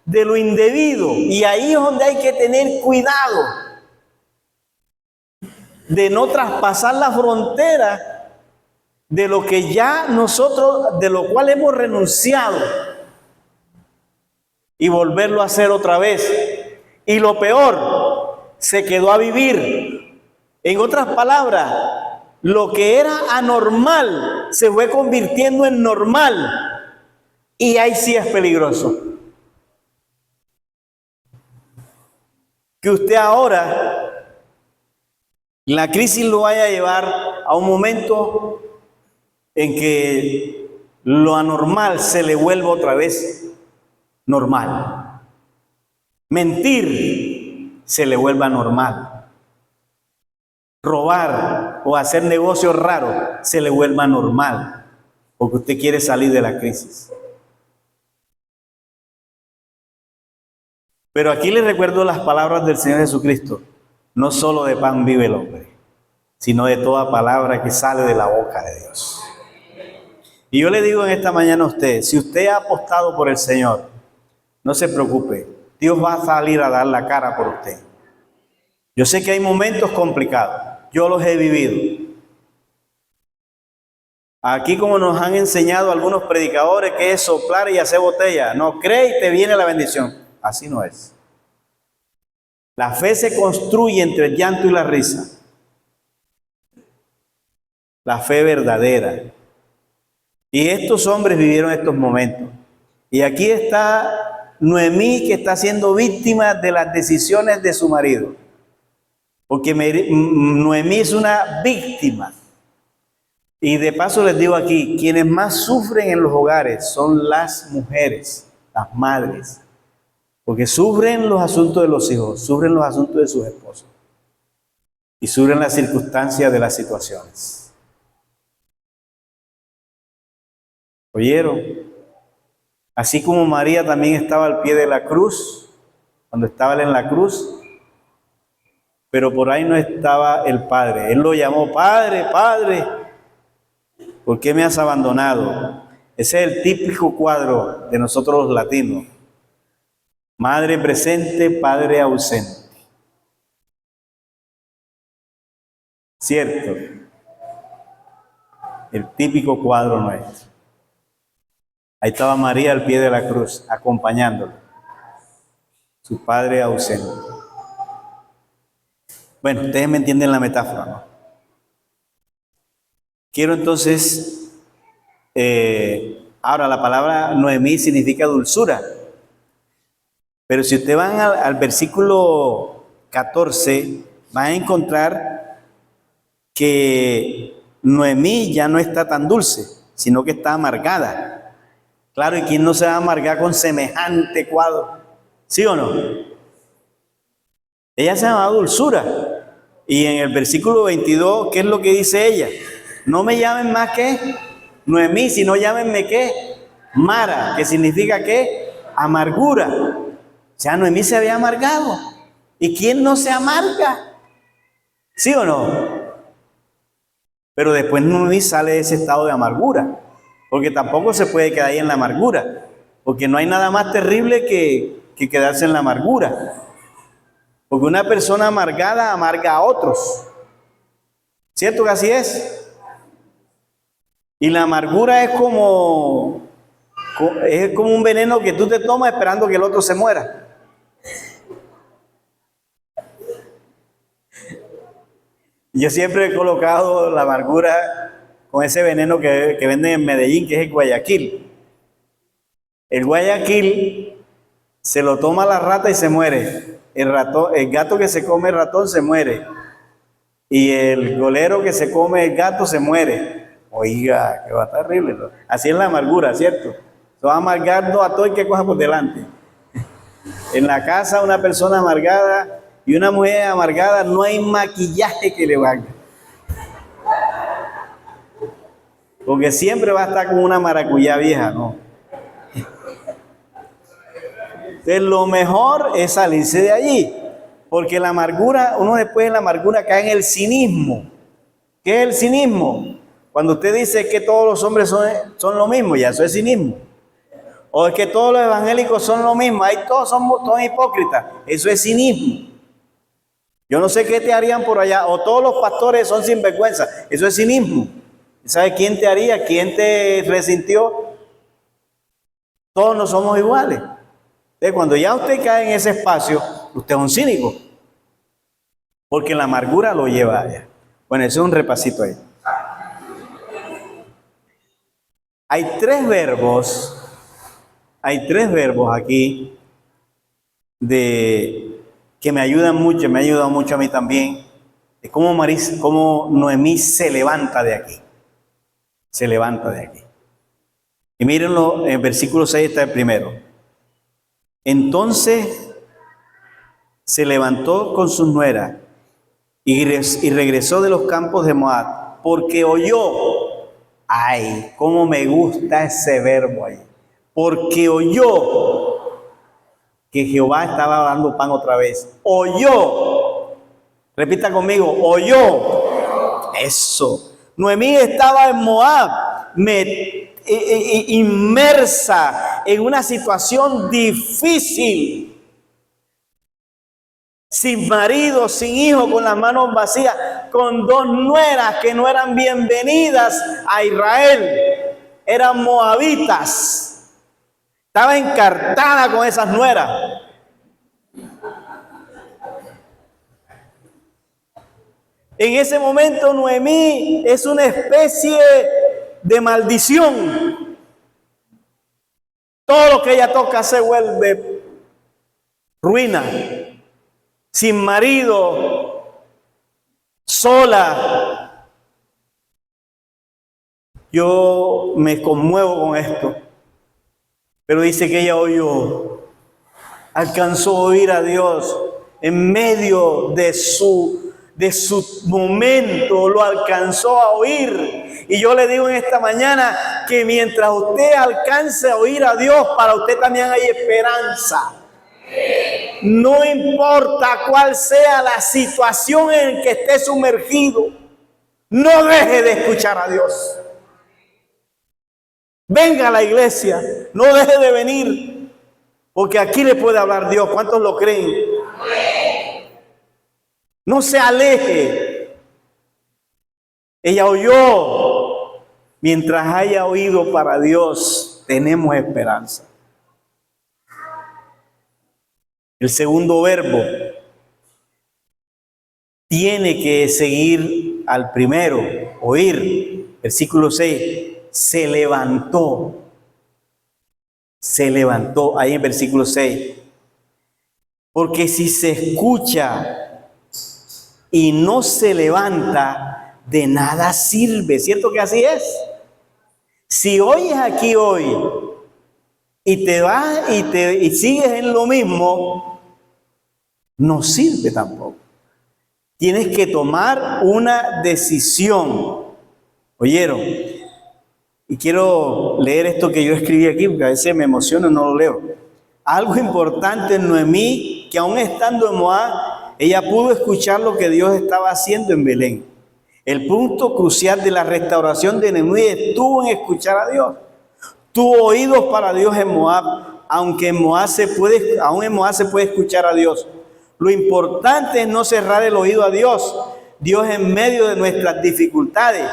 de lo indebido. Y ahí es donde hay que tener cuidado de no traspasar la frontera de lo que ya nosotros, de lo cual hemos renunciado, y volverlo a hacer otra vez. Y lo peor, se quedó a vivir. En otras palabras, lo que era anormal se fue convirtiendo en normal. Y ahí sí es peligroso. Que usted ahora, la crisis lo vaya a llevar a un momento en que lo anormal se le vuelva otra vez normal. Mentir se le vuelva normal. Robar o hacer negocios raros se le vuelva normal, porque usted quiere salir de la crisis. Pero aquí les recuerdo las palabras del Señor Jesucristo: no solo de pan vive el hombre, sino de toda palabra que sale de la boca de Dios. Y yo le digo en esta mañana a usted, si usted ha apostado por el Señor, no se preocupe, Dios va a salir a dar la cara por usted. Yo sé que hay momentos complicados, yo los he vivido. Aquí, como nos han enseñado algunos predicadores, que es soplar y hacer botella. No cree y te viene la bendición. Así no es. La fe se construye entre el llanto y la risa. La fe verdadera. Y estos hombres vivieron estos momentos. Y aquí está Noemí, que está siendo víctima de las decisiones de su marido. Porque Noemí es una víctima. Y de paso les digo aquí, quienes más sufren en los hogares son las mujeres, las madres. Porque sufren los asuntos de los hijos, sufren los asuntos de sus esposos. Y sufren las circunstancias de las situaciones. ¿Oyeron? Así como María también estaba al pie de la cruz, cuando estaba él en la cruz, pero por ahí no estaba el Padre. Él lo llamó: Padre, Padre, ¿por qué me has abandonado? Ese es el típico cuadro de nosotros los latinos. Madre presente, Padre ausente. ¿Cierto? El típico cuadro nuestro. Ahí estaba María al pie de la cruz, acompañándolo. Su padre ausente. Bueno, ustedes me entienden la metáfora, ¿no? Quiero entonces, ahora la palabra Noemí significa dulzura. Pero si ustedes van al versículo 14, van a encontrar que Noemí ya no está tan dulce, sino que está amargada. Claro, ¿y quién no se va a amargar con semejante cuadro? ¿Sí o no? Ella se llama dulzura. Y en el versículo 22, ¿qué es lo que dice ella? No me llamen más que Noemí, sino llámenme ¿qué? Mara, que significa ¿qué? Amargura. O sea, Noemí se había amargado. ¿Y quién no se amarga? ¿Sí o no? Pero después Noemí sale de ese estado de amargura. Porque tampoco se puede quedar ahí en la amargura. Porque no hay nada más terrible que quedarse en la amargura. Porque una persona amargada amarga a otros. ¿Cierto que así es? Y la amargura es como un veneno que tú te tomas esperando que el otro se muera. Yo siempre he colocado la amargura con ese veneno que venden en Medellín, que es el Guayaquil. El Guayaquil se lo toma la rata y se muere. El gato que se come el ratón se muere. Y el golero que se come el gato se muere. Oiga, que va terrible, ¿no? Así es la amargura, ¿cierto? Se va amargando a todo el que coja por delante. En la casa una persona amargada y una mujer amargada, no hay maquillaje que le valga. porque siempre va a estar con una maracuyá vieja, ¿no? Entonces, lo mejor es salirse de allí, porque la amargura, uno después de la amargura cae en el cinismo. ¿Qué es el cinismo? Cuando usted dice que todos los hombres son lo mismo, ya eso es cinismo. O es que todos los evangélicos son lo mismo, ahí todos somos todos hipócritas, eso es cinismo. Yo no sé qué te harían por allá, o todos los pastores son sinvergüenza, eso es cinismo. ¿Sabe quién te haría? ¿Quién te resintió? Todos no somos iguales. Entonces, cuando ya usted cae en ese espacio, usted es un cínico, porque la amargura lo lleva allá. Bueno, eso es un repasito ahí. Hay tres verbos aquí que me ayudan mucho, me ha ayudado mucho a mí también, de cómo Noemí se levanta de aquí. Se levanta de aquí. Y mírenlo, en versículo 6 está el primero. Entonces se levantó con sus nueras y regresó de los campos de Moab, porque oyó. Ay, cómo me gusta ese verbo ahí. Porque oyó que Jehová estaba dando pan otra vez. Oyó. Repita conmigo, oyó. Eso. Noemí estaba en Moab, inmersa en una situación difícil. Sin marido, sin hijo, con las manos vacías, con dos nueras que no eran bienvenidas a Israel. Eran moabitas. Estaba encartada con esas nueras. En ese momento Noemí es una especie de maldición. Todo lo que ella toca se vuelve ruina. Sin marido, sola. Yo me conmuevo con esto. Pero dice que ella oyó, alcanzó a oír a Dios en medio de su momento, lo alcanzó a oír. Y yo le digo en esta mañana que mientras usted alcance a oír a Dios, para usted también hay esperanza. No importa cuál sea la situación en que esté sumergido, no deje de escuchar a Dios. Venga a la iglesia, no deje de venir, porque aquí le puede hablar Dios. ¿Cuántos lo creen? No se aleje. Ella oyó. Mientras haya oído para Dios, tenemos esperanza. El segundo verbo tiene que seguir al primero, oír. Versículo 6. Se levantó. Se levantó. Ahí en versículo 6. Porque si se escucha y no se levanta, de nada sirve. ¿Cierto que así es? Si oyes aquí hoy y te vas y sigues en lo mismo, no sirve tampoco. Tienes que tomar una decisión. ¿Oyeron? Y quiero leer esto que yo escribí aquí, porque a veces me emociono y no lo leo. Algo importante en Noemí, que aún estando en Moab, ella pudo escuchar lo que Dios estaba haciendo en Belén. El punto crucial de la restauración de Noemí estuvo en escuchar a Dios. Tuvo oídos para Dios en Moab, aunque aún en Moab se puede escuchar a Dios. Lo importante es no cerrar el oído a Dios. Dios en medio de nuestras dificultades.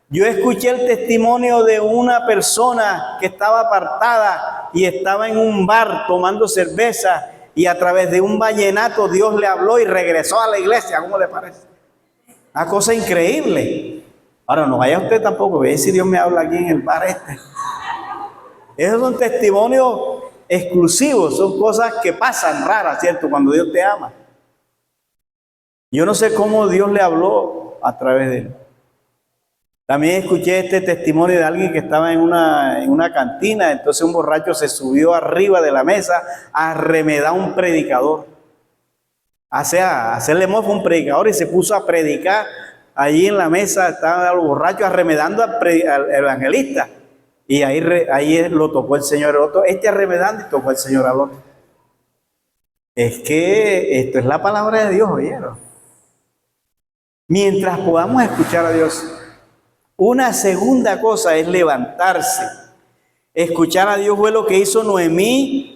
Yo escuché el testimonio de una persona que estaba apartada y estaba en un bar tomando cerveza, y a través de un vallenato Dios le habló y regresó a la iglesia. ¿Cómo le parece? Una cosa increíble. Ahora no vaya usted tampoco, ve si Dios me habla aquí en el bar este. Esos son testimonios exclusivos, son cosas que pasan raras, ¿cierto? Cuando Dios te ama. Yo no sé cómo Dios le habló a través de él. También escuché este testimonio de alguien que estaba en una cantina. Entonces un borracho se subió arriba de la mesa a remedar a un predicador. O sea, a hacerle mofa a un predicador, y se puso a predicar allí en la mesa, estaban los borrachos arremedando al evangelista. Y ahí lo tocó el Señor al otro, arremedando y tocó el Señor al otro. Es que esto es la palabra de Dios, ¿oyeron? Mientras podamos escuchar a Dios. Una segunda cosa es levantarse. Escuchar a Dios fue lo que hizo Noemí.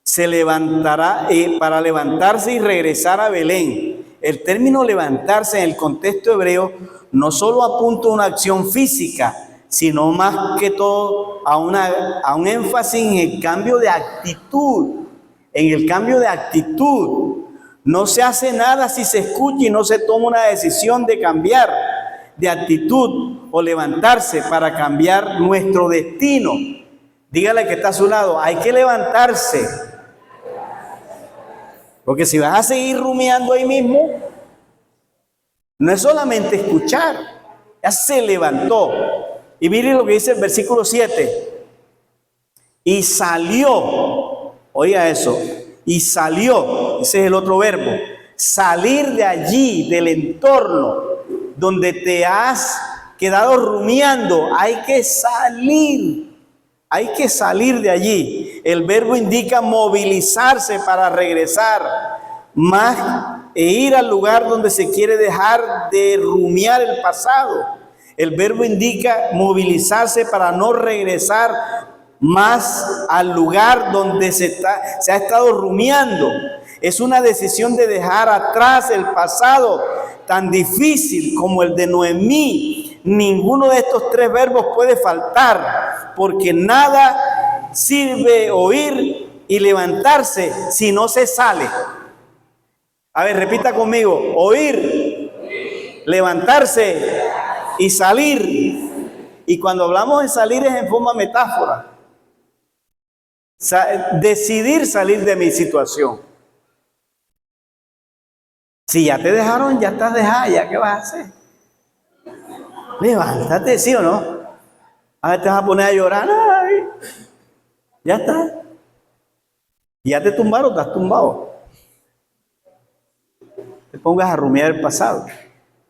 Se levantará para levantarse y regresar a Belén. El término levantarse en el contexto hebreo no solo apunta a una acción física, sino más que todo a un énfasis en el cambio de actitud. En el cambio de actitud. No se hace nada si se escucha y no se toma una decisión de cambiar de actitud o levantarse para cambiar nuestro destino. Dígale que está a su lado, hay que levantarse. Porque si vas a seguir rumiando ahí mismo, no es solamente escuchar, ya se levantó. Y mire lo que dice el versículo 7. Y salió, oiga eso, y salió, ese es el otro verbo, salir de allí, del entorno donde te has quedado rumiando, hay que salir de allí. El verbo indica movilizarse para regresar más e ir al lugar donde se quiere dejar de rumiar el pasado. El verbo indica movilizarse para no regresar más al lugar donde se ha estado rumiando. Es una decisión de dejar atrás el pasado tan difícil como el de Noemí. Ninguno de estos tres verbos puede faltar, porque nada sirve oír y levantarse si no se sale. A ver, repita conmigo: oír, levantarse y salir. Y cuando hablamos de salir es en forma metáfora. Decidir salir de mi situación. Si ya te dejaron, ya estás dejada, ¿ya qué vas a hacer? Levántate, ¿sí o no? A ver, te vas a poner a llorar. Ay, ya está. Ya te tumbaron, estás tumbado. Te pongas a rumiar el pasado.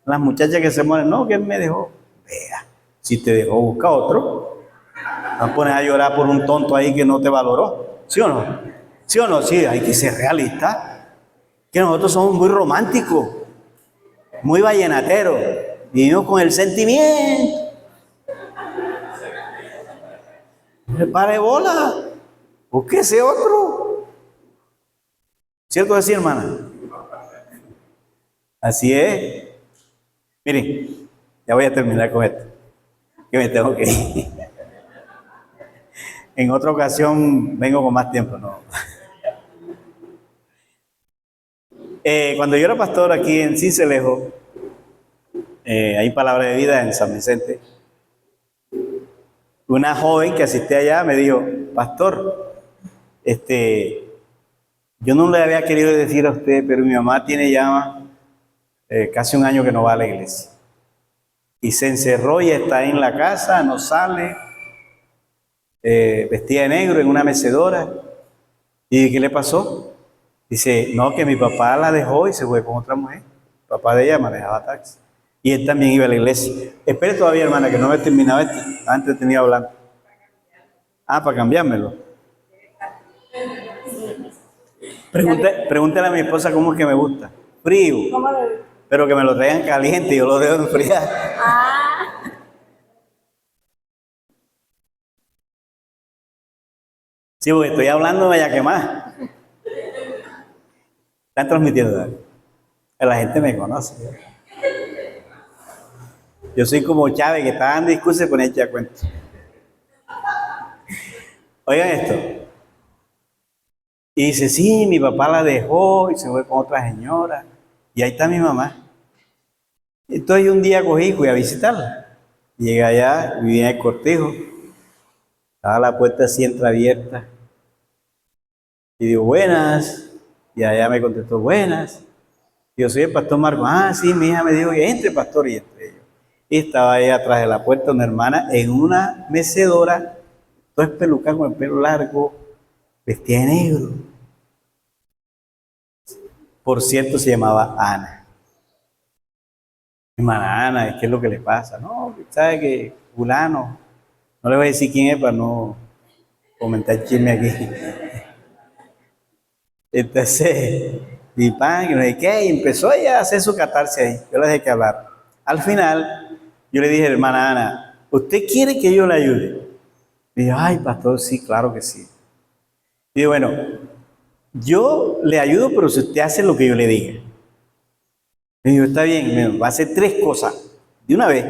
Las muchachas que se mueren, no, que él me dejó. Vea, si te dejó, busca otro. Vas a poner a llorar por un tonto ahí que no te valoró. ¿Sí o no? ¿Sí o no? Sí, hay que ser realista. Que nosotros somos muy románticos, muy vallenateros, vivimos con el sentimiento. Me pare bola, búsquese otro. ¿Cierto así, hermana? Así es. Miren, ya voy a terminar con esto, que me tengo que ir. En otra ocasión vengo con más tiempo, ¿no? Cuando yo era pastor aquí en Cincelejo, hay Palabra de Vida en San Vicente, una joven que asistía allá me dijo: pastor, yo no le había querido decir a usted, pero mi mamá tiene ya casi un año que no va a la iglesia. Y se encerró y está en la casa, no sale, vestida de negro en una mecedora. ¿Y qué le pasó? Dice, no, que mi papá la dejó y se fue con otra mujer. El papá de ella manejaba taxi. Y él también iba a la iglesia. Espere todavía, hermana, que no me he terminado esto. Antes tenía hablando. Ah, para cambiármelo. Pregúntale a mi esposa cómo es que me gusta. Frío. Pero que me lo traigan caliente y yo lo dejo enfriar. Sí, porque estoy hablando de vaya que más. Están transmitiendo, ¿verdad? La gente me conoce. Yo soy como Chávez, que está dando discursos y se pone a echar cuenta. Oigan esto. Y dice, sí, mi papá la dejó y se fue con otra señora. Y ahí está mi mamá. Entonces yo un día cogí y fui a visitarla. Llegué allá, vivía en el cortijo. Estaba la puerta así entreabierta. Y digo, buenas. Y allá me contestó, buenas. Y yo soy el pastor Marco. Ah, sí, mi hija me dijo, entre pastor, y entre ellos. Y estaba ahí atrás de la puerta una hermana en una mecedora, toda espelucada con el pelo largo, vestida de negro. Por cierto, se llamaba Ana. Hermana Ana, ¿qué es lo que le pasa? No, sabe que fulano, no le voy a decir quién es para no comentar chisme aquí. Entonces, mi pan, que no sé qué, y empezó ella a hacer su catarse ahí. Yo le dejé que hablar. Al final, yo le dije, hermana Ana, ¿usted quiere que yo le ayude? Y dijo, ay, pastor, sí, claro que sí. Y digo, bueno, yo le ayudo, pero si usted hace lo que yo le diga. Me dijo, está bien, va a hacer 3 cosas de una vez.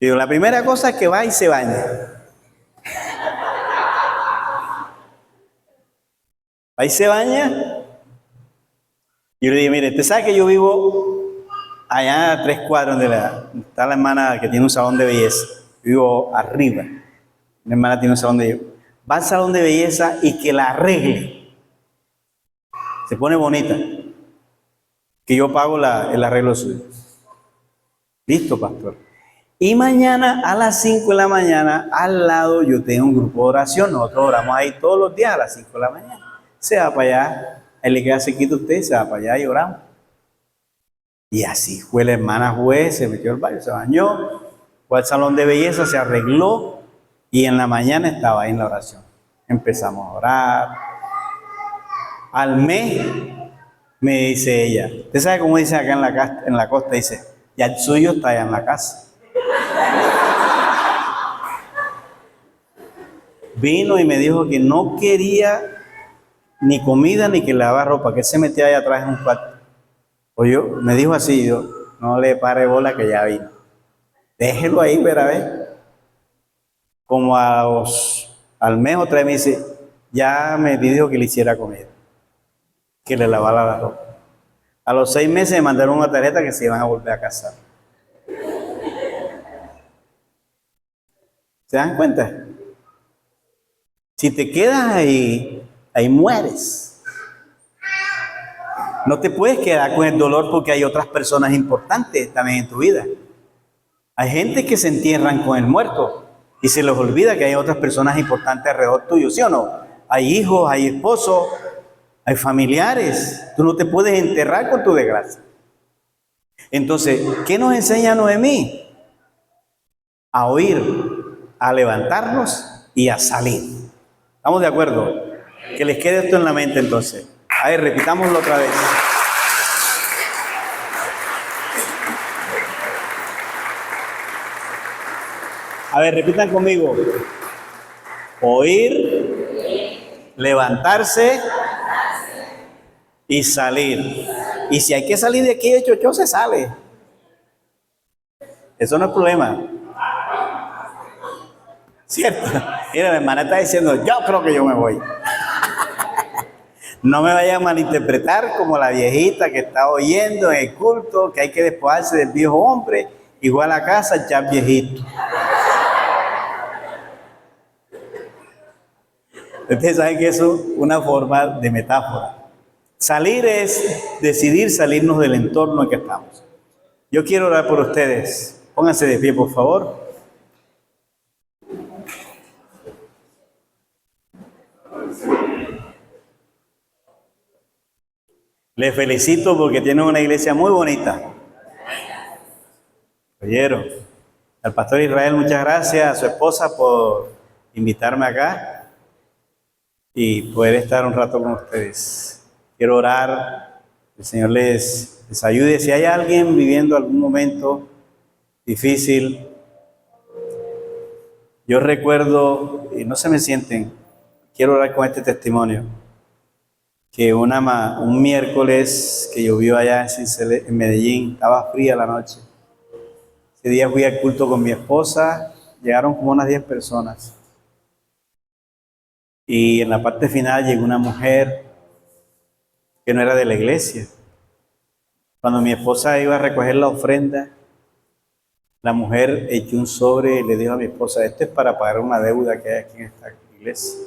Digo, la primera cosa es que va y se baña. Va y se baña. Yo le dije, mire, usted sabe que yo vivo allá a 3 cuadros de está la hermana que tiene un salón de belleza. Yo vivo arriba. Mi hermana tiene un salón de belleza. Va al salón de belleza y que la arregle. Se pone bonita. Que yo pago el arreglo suyo. Listo, pastor. Y mañana a las 5 de la mañana, al lado yo tengo un grupo de oración. Nosotros oramos ahí todos los días a las 5 de la mañana. Se va para allá. Él le queda cerquita a usted, se va para allá y oramos. Y así fue la hermana juez, se metió al baño, se bañó, fue al salón de belleza, se arregló y en la mañana estaba ahí en la oración. Empezamos a orar. Al mes me dice ella, ¿usted sabe cómo dice acá en la costa? Dice, ya el suyo está allá en la casa. Vino y me dijo que no quería ni comida ni que lavar ropa, que él se metía allá atrás en un cuarto. Oye, me dijo así, yo, no le pare bola que ya vino. Déjelo ahí, ver a ver. Como al mes o 3 me dice, ya me pidió que le hiciera comida, que le lavara la ropa. A los 6 meses me mandaron una tarjeta que se iban a volver a casar. ¿Se dan cuenta? Si te quedas ahí, ahí mueres. No te puedes quedar con el dolor porque hay otras personas importantes también en tu vida. Hay gente que se entierran con el muerto y se les olvida que hay otras personas importantes alrededor tuyo, ¿sí o no? Hay hijos, hay esposos, hay familiares. Tú no te puedes enterrar con tu desgracia. Entonces, ¿qué nos enseña Noemí? A oír, a levantarnos y a salir. ¿Estamos de acuerdo? Que les quede esto en la mente entonces. A ver, repitámoslo otra vez. A ver, repitan conmigo. Oír, levantarse y salir. Y si hay que salir de aquí de Chocho, se sale. Eso no es problema. ¿Cierto? Mira, la hermana está diciendo, yo creo que yo me voy. No me vayan a malinterpretar como la viejita que está oyendo en el culto que hay que despojarse del viejo hombre, igual a casa ya viejito. Ustedes saben que eso es una forma de metáfora. Salir es decidir salirnos del entorno en que estamos. Yo quiero orar por ustedes. Pónganse de pie, por favor. Les felicito porque tienen una iglesia muy bonita. ¿Oyeron? Al pastor Israel, muchas gracias. A su esposa por invitarme acá y poder estar un rato con ustedes. Quiero orar, el Señor les ayude. Si hay alguien viviendo algún momento difícil, yo recuerdo, y no se me sienten, quiero orar con este testimonio, que un miércoles que llovió allá en Medellín, estaba fría la noche. Ese día fui al culto con mi esposa, llegaron como unas 10 personas. Y en la parte final llegó una mujer que no era de la iglesia. Cuando mi esposa iba a recoger la ofrenda, la mujer echó un sobre y le dijo a mi esposa, esto es para pagar una deuda que hay aquí en esta iglesia.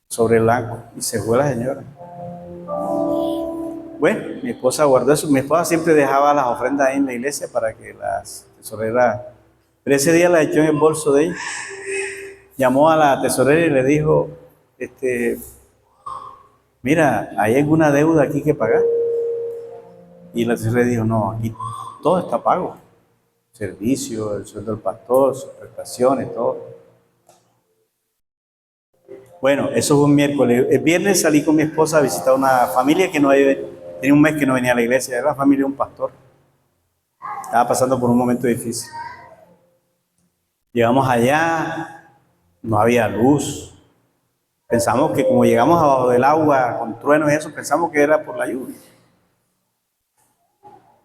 Sobre blanco. Y se fue la señora. Bueno, mi esposa guardó eso. Mi esposa siempre dejaba las ofrendas ahí en la iglesia para que las tesoreras... Pero ese día la echó en el bolso de ella. Llamó a la tesorera y le dijo, mira, ¿hay alguna deuda aquí que pagar? Y la señora dijo, no, aquí todo está pago. Servicio, el sueldo del pastor, sus prestaciones, todo. Bueno, eso fue un miércoles. El viernes salí con mi esposa a visitar una familia que no había, tenía un mes que no venía a la iglesia, era la familia de un pastor. Estaba pasando por un momento difícil. Llegamos allá, no había luz. Pensamos que como llegamos abajo del agua, con truenos y eso, pensamos que era por la lluvia.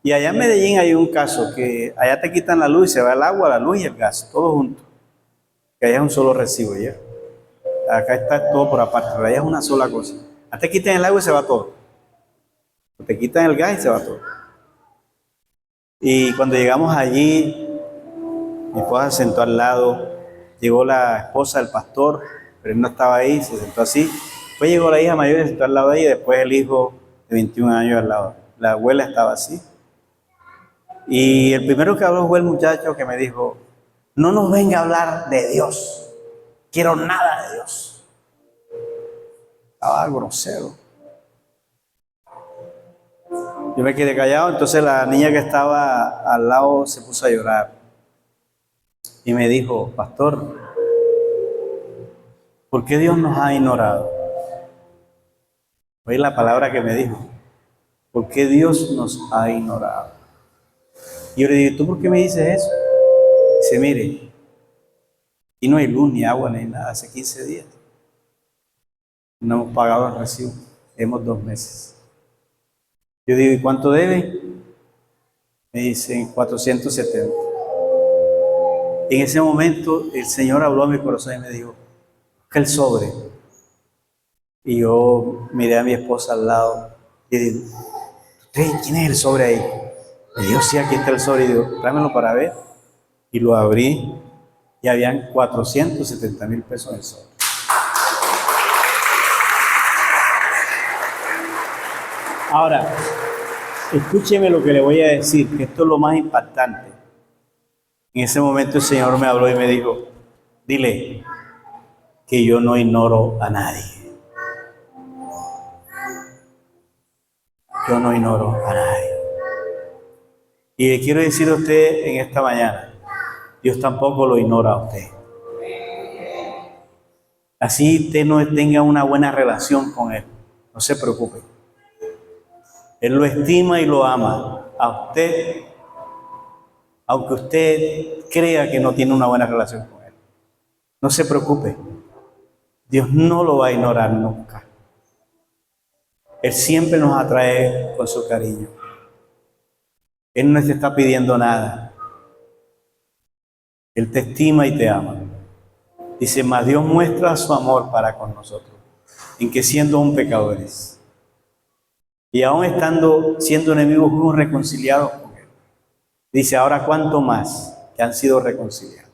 Y allá en Medellín hay un caso que allá te quitan la luz y se va el agua, la luz y el gas, todo junto. Que allá es un solo recibo, ¿ya? Acá está todo por aparte, pero allá es una sola cosa. Allá te quitan el agua y se va todo. Te quitan el gas y se va todo. Y cuando llegamos allí, mi esposa se sentó al lado, llegó la esposa del pastor, pero él no estaba ahí, se sentó así. Después llegó la hija mayor y se sentó al lado de ella, y después el hijo de 21 años al lado. La abuela estaba así. Y el primero que habló fue el muchacho que me dijo, no nos venga a hablar de Dios, quiero nada de Dios. Estaba grosero. Yo me quedé callado, entonces la niña que estaba al lado se puso a llorar. Y me dijo, pastor, ¿por qué Dios nos ha ignorado? Oí la palabra que me dijo, ¿por qué Dios nos ha ignorado? Y yo le dije, ¿tú por qué me dices eso? Dice, mire, y no hay luz, ni agua, ni nada, hace 15 días. No hemos pagado el recibo, hemos 2 meses. Yo digo, ¿y cuánto debe? Me dicen 470. En ese momento el Señor habló a mi corazón y me dijo, busca el sobre. Y yo miré a mi esposa al lado y digo, ¿quién es el sobre ahí? Me dijo, sí, aquí está el sobre. Y digo, tráemelo para ver. Y lo abrí y habían 470,000 pesos en el sobre. Ahora, escúcheme lo que le voy a decir, que esto es lo más impactante. En ese momento el Señor me habló y me dijo, dile que yo no ignoro a nadie. Yo no ignoro a nadie. Y le quiero decir a usted en esta mañana, Dios tampoco lo ignora a usted. Así usted no tenga una buena relación con Él, no se preocupe. Él lo estima y lo ama a usted, aunque usted crea que no tiene una buena relación con Él. No se preocupe, Dios no lo va a ignorar nunca. Él siempre nos atrae con su cariño. Él no te está pidiendo nada. Él te estima y te ama. Dice, mas Dios muestra su amor para con nosotros, en que siendo aún pecadores, y aún siendo enemigos, fuimos reconciliados con Él. Dice, ahora cuánto más que han sido reconciliados.